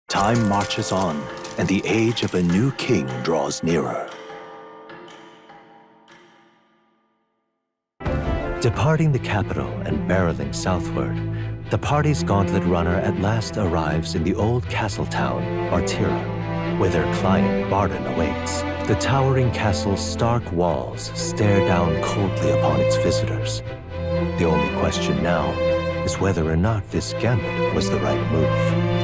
Time marches on, and the age of a new king draws nearer. Departing the capital and barreling southward, the party's gauntlet runner at last arrives in the old castle town, Martira, where their client Barden awaits. The towering castle's stark walls stare down coldly upon its visitors. The only question now is whether or not this gambit was the right move.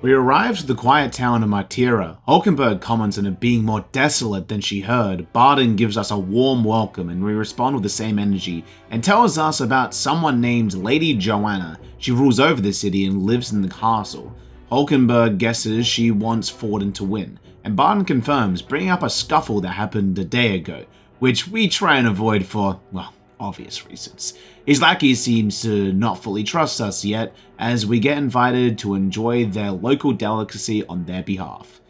We arrived at the quiet town of Martira. Hulkenberg comments on it being more desolate than she heard. Barden gives us a warm welcome and we respond with the same energy and tells us about someone named Lady Joanna. She rules over the city and lives in the castle. Hulkenberg guesses she wants Forden to win, and Barden confirms, bringing up a scuffle that happened a day ago, which we try and avoid for, well, obvious reasons. His lackey seems to not fully trust us yet, as we get invited to enjoy their local delicacy on their behalf.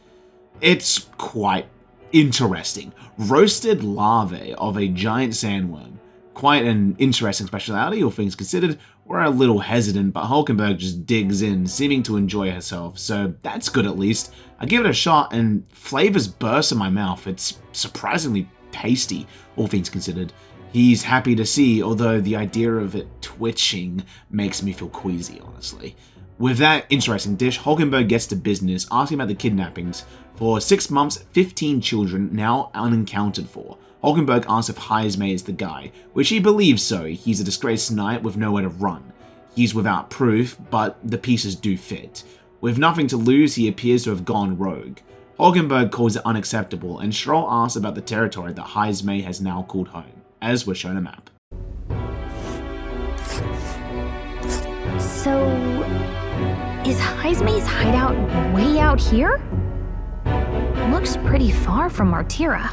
It's quite interesting. Roasted larvae of a giant sandworm. Quite an interesting speciality, all things considered. We're a little hesitant, but Hulkenberg just digs in, seeming to enjoy herself, so that's good at least. I give it a shot and flavors burst in my mouth. It's surprisingly tasty, all things considered. He's happy to see, although the idea of it twitching makes me feel queasy, honestly. With that interesting dish, Hulkenberg gets to business, asking about the kidnappings. For 6 months, 15 children now unaccounted for. Hulkenberg asks if Heismay is the guy, which he believes so. He's a disgraced knight with nowhere to run. He's without proof, but the pieces do fit. With nothing to lose, he appears to have gone rogue. Hulkenberg calls it unacceptable, and Stroll asks about the territory that Heismay has now called home, as we're shown a map. So, is Heismay's hideout way out here? Looks pretty far from Martira.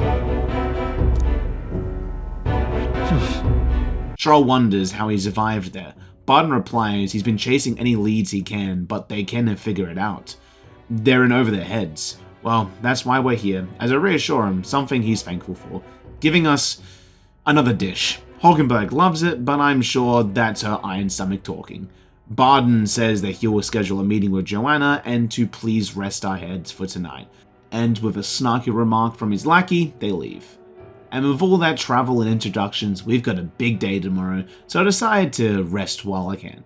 Stroll wonders how he survived there. Barden replies he's been chasing any leads he can, but they can't figure it out. They're in over their heads. Well, that's why we're here, as I reassure him, something he's thankful for, giving us another dish. Hulkenberg loves it, but I'm sure that's her iron stomach talking. Barden says that he will schedule a meeting with Joanna and to please rest our heads for tonight. And with a snarky remark from his lackey, they leave. And with all that travel and introductions, we've got a big day tomorrow, so I decided to rest while I can.